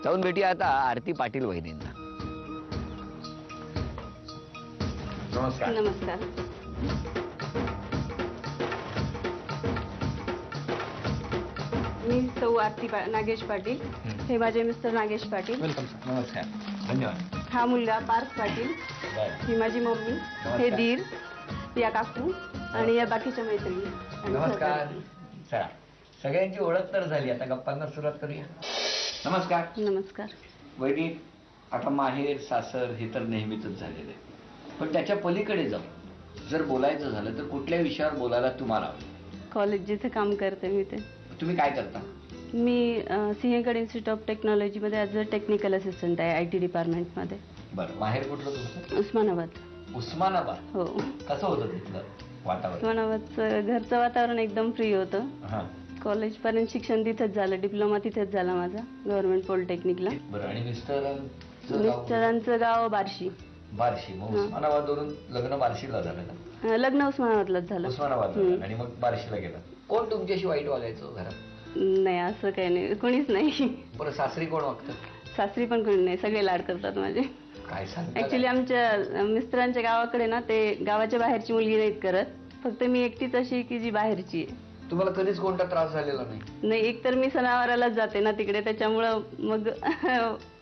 जाऊन भेटूया आता आरती पाटील वहिनींना. नमस्कार. नमस्कार. मी सौ आरती नागेश पाटील. हे माझे मिस्टर नागेश पाटील. वेलकम. नमस्कार. धन्यवाद. हा मुलगा पार्थ पाटील. ही माझी मम्मी. हे दीर, या काकू आणि या बाकीच्या मैत्रिणी. नमस्कार. चला, सगळ्यांची ओळख तर झाली, आता गप्पांना सुरुवात करूया. नमस्कार. नमस्कार. वहिनी, आता माहेर सासर हे तर नेहमीच झालेलं आहे, पण त्याच्या पलीकडे जाऊ जर बोलायचं झालं तर कुठल्या विषयावर बोलायला तुम्हाला आवडेल? कॉलेज जिथे काम करते मी ते. तुम्ही काय करता? मी सिंहगड इन्स्टिट्यूट ऑफ टेक्नॉलॉजीमध्ये ॲज अ टेक्निकल असिस्टंट आहे, IT डिपार्टमेंटमध्ये. बरं, माहेर कुठलं तुमचं? उस्मानाबाद. उस्मानाबाद. हो. कसं होतं तिथलं वातावरण? उस्मानाबादचं घरचं वातावरण एकदम फ्री होतं. हां. कॉलेजपर्यंत शिक्षण तिथेच झालं, डिप्लोमा तिथेच झाला माझा, गव्हर्नमेंट पॉलिटेक्निकला. बरं, आणि मिस्टरांचं गाव बार्शी. बार्शी. मग उस्मानाबादवरून लग्न बार्शीला झालं का? लग्न उस्मानाबादलाच झालं. उस्मानाबाद आणि मग बार्शीला गेला. कोण तुमच्याशी वाईट वागायचं घरात? नाही, असं काही नाही, कोणीच नाही. बरं, सासरी कोण वागतं? सासरी पण कोणी नाही, सगळे लाड करतात माझे. काय सांगता? ऍक्च्युली आमच्या मिस्टरांच्या गावाकडे ना ते गावाच्या बाहेरची मुलगी नाहीत करत, फक्त मी एकटीच अशी की जी बाहेरची आहे. तुम्हाला कधीच कोणता त्रास झालेला नाही? नाही, एकतर मी सणावारालाच जाते ना तिकडे, त्याच्यामुळं मग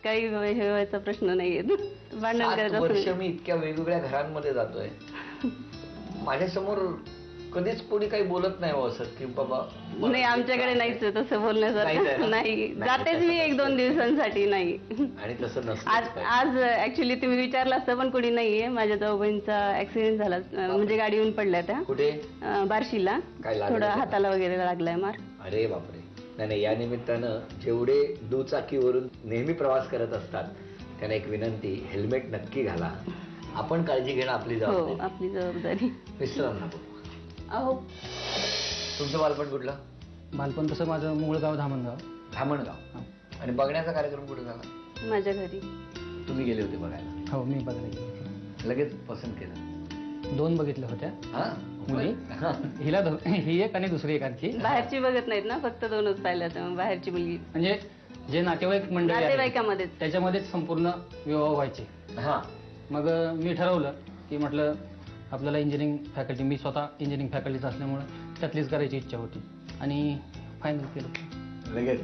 काही हे व्हायचा प्रश्न नाही येत. भांडण 7 करायचं वर्ष मी इतक्या वेगवेगळ्या घरांमध्ये जातोय, माझ्या समोर कधीच कोणी काही बोलत नाही असं की बाबा? नाही, आमच्याकडे नाहीच आहे तसं बोलण्यासारखं. नाही, जातेच मी 1-2 दिवसांसाठी. नाही. आणि तसं नसतं. आज ऍक्च्युली तुम्ही विचारलं असतं, पण कोणी नाहीये. माझ्या जाऊबाईंचा ऍक्सिडेंट झाला, म्हणजे गाडी येऊन पडल्या त्या. कुठे? बार्शीला. थोडं हाताला वगैरे लागलाय मार. अरे बापरे. नाही, या निमित्तानं जेवढे दुचाकीवरून नेहमी प्रवास करत असतात त्यांना एक विनंती, हेल्मेट नक्की घाला. आपण काळजी घेणं आपली जबाबदारी. हो, आपली जबाबदारी. मिस्टरांना अहो. तुमचं बालपण कुठलं? बालपण तसं माझं मूळ गाव धामणगाव. धामणगाव. आणि बघण्याचा कार्यक्रम कुठे झाला? माझ्या घरी. तुम्ही गेले होते बघायला? हो, मी बघायला गेलो. लगेच पसंत केलं? 2 बघितल्या होत्या मुली. ही एक आणि दुसरी एक आणखी. बाहेरची बघत नाहीत ना, फक्त 2च पाहिल्या होत्या. बाहेरची मुलगी म्हणजे जे नातेवाईक मंडळी नातेवाईकामध्येच, त्याच्यामध्येच संपूर्ण विवाह व्हायचे. हां. मग मी ठरवलं की म्हटलं आपल्याला इंजिनिअरिंग फॅकल्टी, मी स्वतः इंजिनिअरिंग फॅकल्टीच असल्यामुळे त्यातलीच करायची इच्छा होती आणि फायनल केलं लगेच.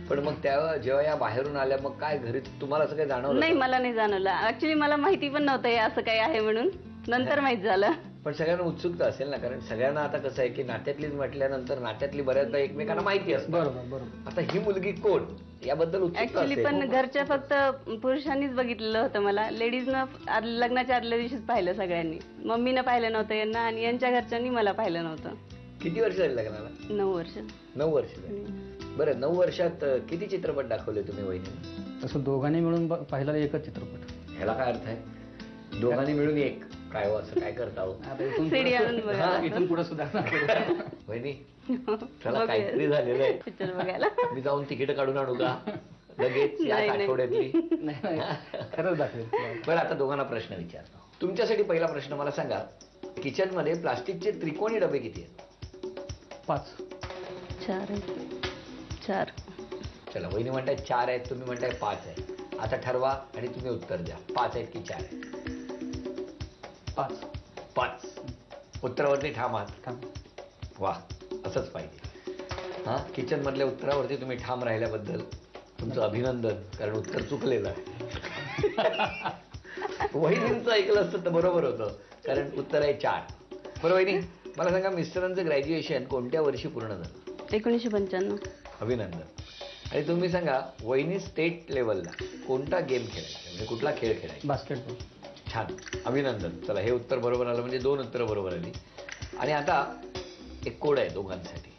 पण मग त्या जेव्हा या बाहेरून आल्या मग काय घरी तुम्हाला असं काही जाणवलं? नाही, मला नाही जाणवलं. ऍक्च्युली मला माहिती पण नव्हतं हे असं काही आहे म्हणून, नंतर माहित झालं. पण सगळ्यांना उत्सुकता असेल ना, कारण सगळ्यांना आता कसं आहे की नात्यातलीच म्हटल्यानंतर नात्यातली बऱ्याचदा एकमेकांना माहिती असते. बरोबर. आता ही मुलगी कोण याबद्दल उत्सुकता ऍक्च्युली असेल. पण घरच्या फक्त पुरुषांनीच बघितलेलं होतं मला, लेडीजनं लग्नाच्या आदल्या दिवशीच पाहिलं सगळ्यांनी. मम्मीनं पाहिलं नव्हतं यांना आणि यांच्या घरच्यांनी मला पाहिलं नव्हतं. किती वर्ष झाली लग्नाला? 9 वर्ष. 9 वर्ष झाली. बरं, 9 वर्षात किती चित्रपट दाखवले तुम्ही वहिनी? तसं दोघांनी मिळून पाहिला एकच चित्रपट. ह्याला काय अर्थ आहे? दोघांनी मिळून एक काय हो, असं काय करता हो? इथून पुढे सुद्धा वहिनी त्याला काहीतरी झालेलं आहे. पिक्चर बघायला मी जाऊन तिकीट काढून आणू का लगेच या आठवड्यातली? खरंच दाखवेल. बरं, आता दोघांना प्रश्न विचारतो. तुमच्यासाठी पहिला प्रश्न मला सांगा, किचन मध्ये प्लास्टिकचे त्रिकोणी डबे किती आहेत? 5. 4. चला, वहिनी म्हणताय 4 आहेत, तुम्ही म्हणताय 5 आहे. आता ठरवा आणि तुम्ही उत्तर द्या, 5 आहेत की 4 आहेत? 5. उत्तरावरती ठाम आहात? वा, असंच पाहिजे. हा, किचन मधल्या उत्तरावरती तुम्ही ठाम राहिल्याबद्दल तुमचं अभिनंदन, कारण उत्तर चुकलेलं आहे. वहिनींचं ऐकलं असतं तर बरोबर होतं, कारण उत्तर आहे 4. बरं वहिनी, मला सांगा, मिस्टरांचं ग्रॅज्युएशन कोणत्या वर्षी पूर्ण झालं? 1995. अभिनंदन. आणि तुम्ही सांगा, वहिनी स्टेट लेवलला कोणता गेम खेळायचा, म्हणजे कुठला खेळ खेळायचा? बास्केटबॉल. छान, अभिनंदन. चला, हे उत्तर बरोबर आलं, म्हणजे 2 उत्तरं बरोबर आली. आणि आता एक कोड आहे दोघांसाठी.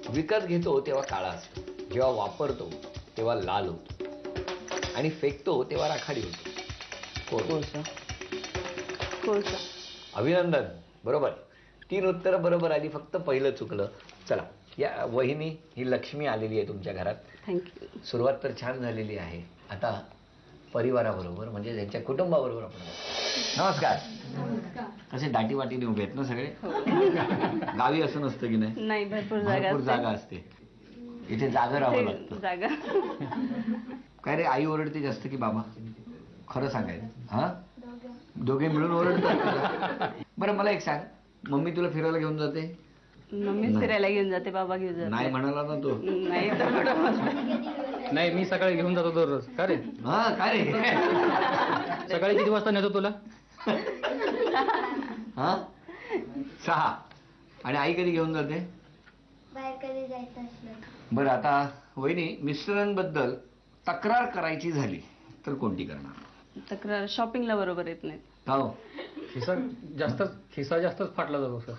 विकत घेतो तेव्हा काळा असतो, जेव्हा वापरतो तेव्हा लाल होतो, आणि फेकतो तेव्हा राखाडी होतो. कोळसा. अभिनंदन, बरोबर. 3 उत्तरं बरोबर आली, फक्त पहिलं चुकलं. चला, या वहिनी ही लक्ष्मी आलेली आहे तुमच्या घरात. थँक्यू. सुरुवात तर छान झालेली आहे. आता परिवाराबरोबर, म्हणजे त्यांच्या कुटुंबाबरोबर आपण. नमस्कार. कसे दाटी वाटीने उभे आहेत ना सगळे? गावी असं नसतं की नाही? नाही, भरपूर जागा असते. इथे जागा राहावं लागतं. जागा. काय रे, आई ओरडते जास्त की बाबा? खरं सांगायचं. हा, दोघे मिळून ओरडतात. बरं मला एक सांग, मम्मी तुला फिरायला घेऊन जाते? मम्मी फिरायला घेऊन जाते, बाबा घेऊन जाते. नाही म्हणाला ना तो. नाही तर कुठं. नाही, मी सकाळी घेऊन जातो दररोज. का रे? हा, काय रे? सकाळी किती वाजता नेतो तुला? हा, 6. आणि आई कधी घेऊन जाते? बाहेर कधी जायचं असलं. बरं आता वहिनी, मिस्टरांबद्दल तक्रार करायची झाली तर कोणती करणार? तक्रार शॉपिंगला बरोबर येत नाहीत. हो. खिसा जास्तच फाटला जातो सर.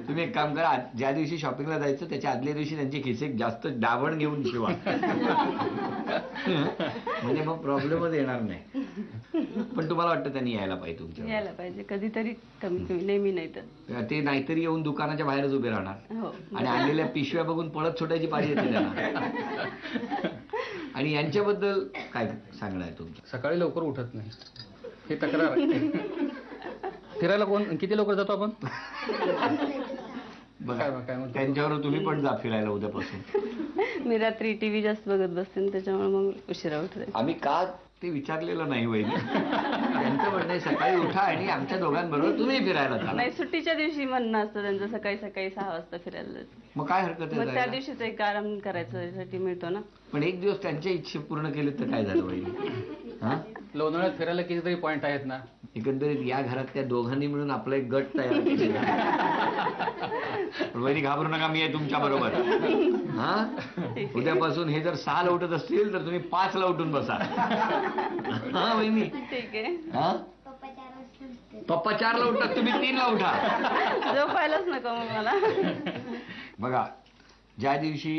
तुम्ही एक काम करा, ज्या दिवशी शॉपिंगला जायचं त्याच्या आदल्या दिवशी त्यांचे खिसे जास्त दाबण घेऊन शिवा. म्हणजे मग प्रॉब्लेमच येणार नाही. पण तुम्हाला वाटतं त्यांनी यायला पाहिजे तुमच्या? यायला पाहिजे कधीतरी, कमी कमी, नेहमी नाही तर. ते नाहीतरी येऊन दुकानाच्या बाहेरच उभे राहणार हो. आणि आणलेल्या पिशव्या बघून पळत सुटायची पाळी येते त्यांना. आणि यांच्याबद्दल काय सांगणं आहे तुमचं? सकाळी लवकर उठत नाही, हे तक्रार आहे. फिरायला किती लवकर जातो आपण? बघा, काय म्हणतो? त्यांच्यावर तुम्ही पण जा फिरायला उद्यापासून. मी रात्री टीव्ही जास्त बघत बसते ना, त्याच्यामुळे मग उशिरा उठते. आम्ही का ते विचारलेलं नाही वहिनी. त्यांचं म्हणणं आहे सकाळी उठा आणि आमच्या दोघांबरोबर तुम्ही फिरायला जा. नाही, सुट्टीच्या दिवशी म्हणणं असतं त्यांचं सकाळी 6 वाजता फिरायला जायचं. मग काय हरकत आहे मग त्या जायला? दिवशीच एक आराम करायसाठी मिळतो ना. पण एक दिवस त्यांच्या इच्छा पूर्ण केली तर काय झालं वहिनी? हा, लोणावळ्यात फिरायला कितीतरी पॉइंट आहेत ना. एकंदरीत या घरात त्या दोघांनी मिळून आपला एक गट तयार केलेला आहे. वहिनी घाबरू नका, मी आहे तुमच्या बरोबर. हा, उद्यापासून हे जर 6ला उठत असतील तर तुम्ही 5ला उठून बसा. हा वहिनी. ठीक आहे. हा, पप्पा 4 वाजता उठतात. पप्पा 4ला उठतात, तुम्ही 3ला उठा. झोपायलाच नको मग मला. बघा, ज्या दिवशी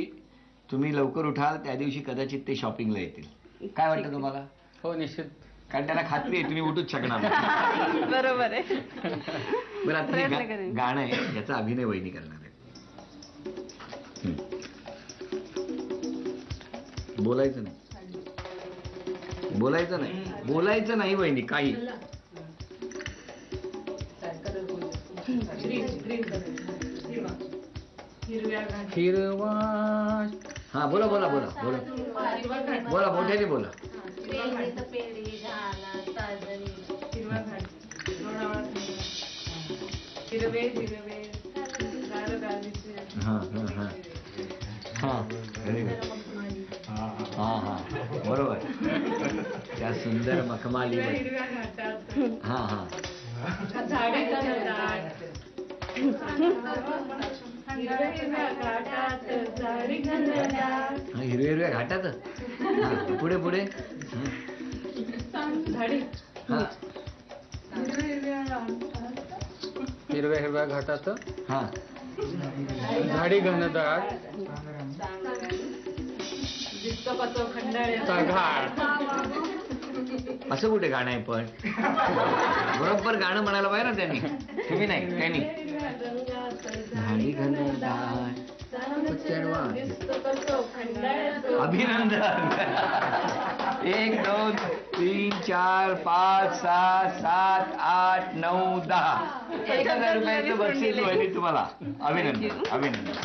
तुम्ही लवकर उठाल त्या दिवशी कदाचित ते शॉपिंगला येतील. काय वाटतं तुम्हाला? हो, निश्चित. कारण त्यांना खात्री आहे तुम्ही उठूच शकणार नाही. बरोबर आहे. बरं, आता प्रयत्न हे करेन. गाणं आहे, याचा अभिनय वहिनी करणार आहे. बोलायचं नाही, बोलायचं नाही, बोलायचं नाही वहिनी काही. हिरवा. हा, बोला बोला बोला बोला बोला, मोठ्याने बोला. हा हा हा हा, very good. हा हा, बरोबर. त्या सुंदर मखमाली. हा हा, हिरव्या हिरव्या घाटात. हा, पुढे पुढे. हा हिरव्या हिरव्या घाटात हा, झाडी घनदाट चा घाट. असं कुठे गाणं आहे पण? बरोबर गाणं म्हणायला पाहिजे ना त्यांनी, तुम्ही नाही, त्यांनी. झाडी घनदाट चढवा. अभिनंदन. 1 2 3 4 5 6 7 8 9 10 1,000 रुपयाचं बक्षीस वहिनी तुम्हाला. अभिनंदन अभिनंदन.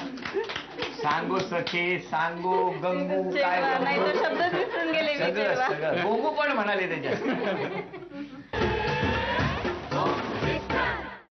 सांगो सखे, सांगो गंगू, काय नाही तर शब्दच विसरून गेले मी सगळं तेव्हा. सगळं गोगू पण म्हणाले त्याच्यात.